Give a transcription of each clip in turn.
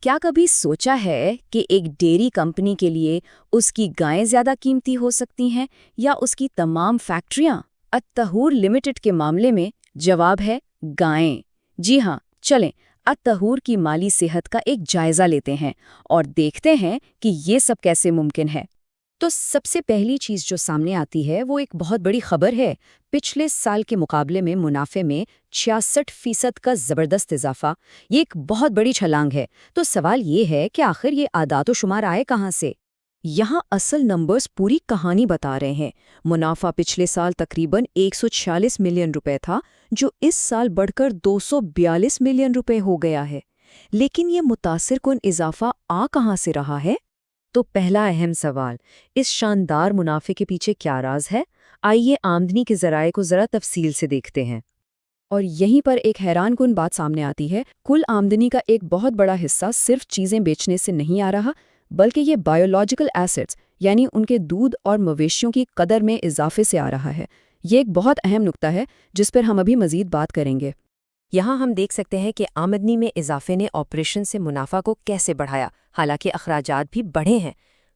کیا کبھی سوچا ہے کہ ایک ڈیری کمپنی کے لیے اس کی گائیں زیادہ قیمتی ہو سکتی ہیں یا اس کی تمام فیکٹریاں؟ الطہور لمیٹڈ کے معاملے میں جواب ہے گائیں۔ جی ہاں، چلیں الطہور کی مالی صحت کا ایک جائزہ لیتے ہیں اور دیکھتے ہیں کہ یہ سب کیسے ممکن ہے۔ تو سب سے پہلی چیز جو سامنے آتی ہے وہ ایک بہت بڑی خبر ہے۔ پچھلے سال کے مقابلے میں منافع میں 66% کا زبردست اضافہ۔ یہ ایک بہت بڑی چھلانگ ہے۔ تو سوال یہ ہے کہ آخر یہ اعداد و شمار آئے کہاں سے؟ یہاں اصل نمبرز پوری کہانی بتا رہے ہیں۔ منافع پچھلے سال تقریباً 146 ملین روپے تھا، جو اس سال بڑھ کر 242 ملین روپے ہو گیا ہے۔ لیکن یہ متاثر کن اضافہ آ کہاں سے رہا ہے؟ تو پہلا اہم سوال، اس شاندار منافع کے پیچھے کیا راز ہے؟ آئیے آمدنی کے ذرائع کو ذرا تفصیل سے دیکھتے ہیں۔ اور یہیں پر ایک حیران کن بات سامنے آتی ہے۔ کل آمدنی کا ایک بہت بڑا حصہ صرف چیزیں بیچنے سے نہیں آ رہا، بلکہ یہ بایولوجیکل ایسٹس یعنی ان کے دودھ اور مویشیوں کی قدر میں اضافے سے آ رہا ہے۔ یہ ایک بہت اہم نقطہ ہے جس پر ہم ابھی مزید بات کریں گے۔ یہاں ہم دیکھ سکتے ہیں کہ آمدنی میں اضافے نے آپریشن سے منافع کو کیسے بڑھایا، حالانکہ اخراجات بھی بڑھے ہیں۔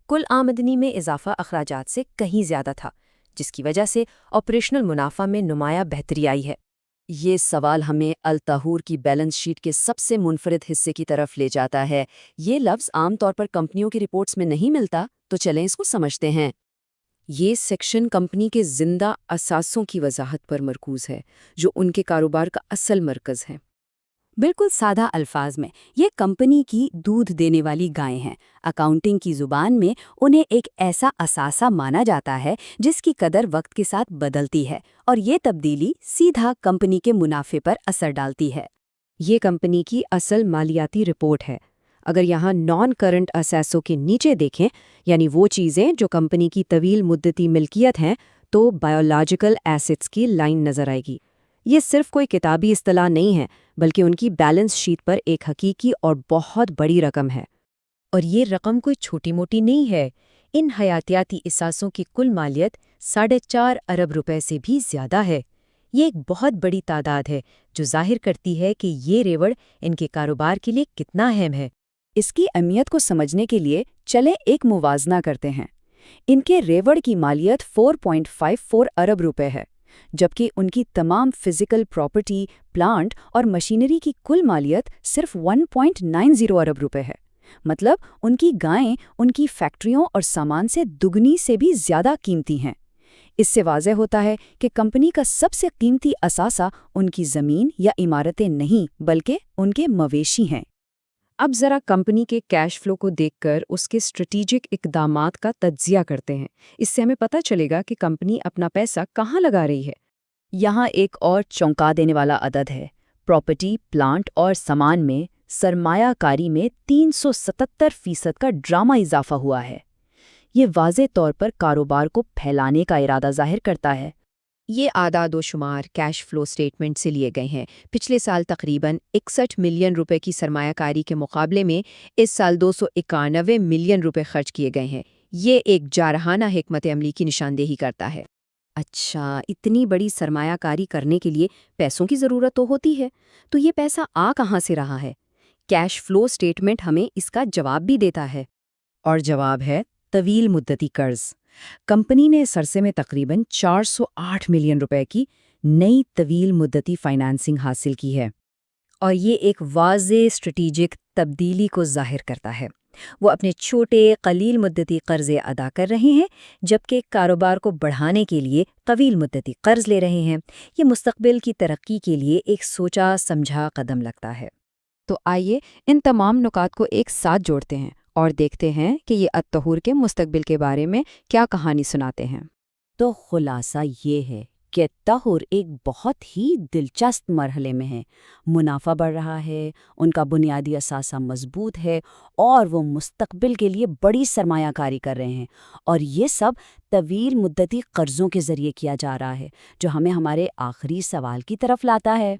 کل آمدنی میں اضافہ اخراجات سے کہیں زیادہ تھا، جس کی وجہ سے آپریشنل منافع میں نمایاں بہتری آئی ہے۔ یہ سوال ہمیں الطہور کی بیلنس شیٹ کے سب سے منفرد حصے کی طرف لے جاتا ہے۔ یہ لفظ عام طور پر کمپنیوں کی رپورٹس میں نہیں ملتا، تو چلیں اس کو سمجھتے ہیں۔ یہ سیکشن کمپنی کے زندہ اثاثوں کی وضاحت پر مرکوز ہے، جو ان کے کاروبار کا اصل مرکز ہے۔ بالکل سادہ الفاظ میں یہ کمپنی کی دودھ دینے والی گائیں ہیں۔ اکاؤنٹنگ کی زبان میں انہیں ایک ایسا اثاثہ مانا جاتا ہے جس کی قدر وقت کے ساتھ بدلتی ہے، اور یہ تبدیلی سیدھا کمپنی کے منافع پر اثر ڈالتی ہے۔ یہ کمپنی کی اصل مالیاتی رپورٹ ہے۔ اگر یہاں نان کرنٹ اسیسوں کے نیچے دیکھیں، یعنی وہ چیزیں جو کمپنی کی طویل مدتی ملکیت ہیں، تو بایولوجیکل ایسٹس کی لائن نظر آئے گی۔ یہ صرف کوئی کتابی اصطلاح نہیں ہے، بلکہ ان کی بیلنس شیٹ پر ایک حقیقی اور بہت بڑی رقم ہے۔ اور یہ رقم کوئی چھوٹی موٹی نہیں ہے۔ ان حیاتیاتی اثاثوں کی کل مالیت 4.5 ارب روپے سے بھی زیادہ ہے۔ یہ ایک بہت بڑی تعداد ہے جو ظاہر کرتی ہے کہ یہ ریوڑ ان کے کاروبار کے لیے کتنا اہم ہے۔ اس کی اہمیت کو سمجھنے کے لیے چلیں ایک موازنہ کرتے ہیں۔ ان کے ریوڑ کی مالیت 4.54 ارب روپے ہے، جبکہ ان کی تمام فزیکل پراپرٹی، پلانٹ اور مشینری کی کل مالیت صرف 1.90 ارب روپے ہے۔ مطلب ان کی گائیں ان کی فیکٹریوں اور سامان سے دگنی سے بھی زیادہ قیمتی ہیں۔ اس سے واضح ہوتا ہے کہ کمپنی کا سب سے قیمتی اثاثہ ان کی زمین یا عمارتیں نہیں، بلکہ ان کے مویشی ہیں۔ اب ذرا کمپنی کے کیش فلو کو دیکھ کر اس کے اسٹریٹجک اقدامات کا تجزیہ کرتے ہیں۔ اس سے ہمیں پتہ چلے گا کہ کمپنی اپنا پیسہ کہاں لگا رہی ہے۔ یہاں ایک اور چونکا دینے والا عدد ہے۔ پراپرٹی، پلانٹ اور سامان میں سرمایہ کاری میں 377% کا ڈرامہ اضافہ ہوا ہے۔ یہ واضح طور پر کاروبار کو پھیلانے کا ارادہ ظاہر کرتا ہے۔ یہ اعداد و شمار کیش فلو سٹیٹمنٹ سے لیے گئے ہیں۔ پچھلے سال تقریباً 61 ملین روپے کی سرمایہ کاری کے مقابلے میں اس سال 291 ملین روپے خرچ کیے گئے ہیں۔ یہ ایک جارحانہ حکمت عملی کی نشاندہی کرتا ہے۔ اچھا، اتنی بڑی سرمایہ کاری کرنے کے لیے پیسوں کی ضرورت تو ہوتی ہے، تو یہ پیسہ آ کہاں سے رہا ہے؟ کیش فلو سٹیٹمنٹ ہمیں اس کا جواب بھی دیتا ہے۔ اور جواب ہے طویل مدتی قرض۔ کمپنی نے اس عرصے میں تقریباً 408 ملین روپے کی نئی طویل مدتی فائنانسنگ حاصل کی ہے، اور یہ ایک واضح اسٹریٹجک تبدیلی کو ظاہر کرتا ہے۔ وہ اپنے چھوٹے قلیل مدتی قرضے ادا کر رہے ہیں، جبکہ کاروبار کو بڑھانے کے لیے طویل مدتی قرض لے رہے ہیں۔ یہ مستقبل کی ترقی کے لیے ایک سوچا سمجھا قدم لگتا ہے۔ تو آئیے ان تمام نکات کو ایک ساتھ جوڑتے ہیں اور دیکھتے ہیں کہ یہ الطہور کے مستقبل کے بارے میں کیا کہانی سناتے ہیں۔ تو خلاصہ یہ ہے کہ الطہور ایک بہت ہی دلچسپ مرحلے میں ہے۔ منافع بڑھ رہا ہے، ان کا بنیادی اثاثہ مضبوط ہے، اور وہ مستقبل کے لیے بڑی سرمایہ کاری کر رہے ہیں، اور یہ سب طویل مدتی قرضوں کے ذریعے کیا جا رہا ہے، جو ہمیں ہمارے آخری سوال کی طرف لاتا ہے۔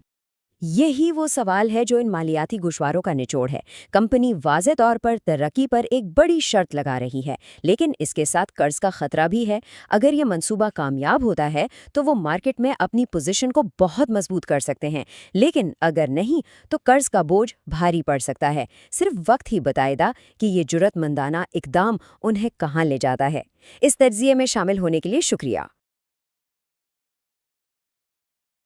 یہی وہ سوال ہے جو ان مالیاتی گوشواروں کا نچوڑ ہے۔ کمپنی واضح طور پر ترقی پر ایک بڑی شرط لگا رہی ہے، لیکن اس کے ساتھ قرض کا خطرہ بھی ہے۔ اگر یہ منصوبہ کامیاب ہوتا ہے تو وہ مارکیٹ میں اپنی پوزیشن کو بہت مضبوط کر سکتے ہیں، لیکن اگر نہیں تو قرض کا بوجھ بھاری پڑ سکتا ہے۔ صرف وقت ہی بتائے گا کہ یہ جرأت مندانہ اقدام انہیں کہاں لے جاتا ہے۔ اس تجزیے میں شامل ہونے کے لیے شکریہ۔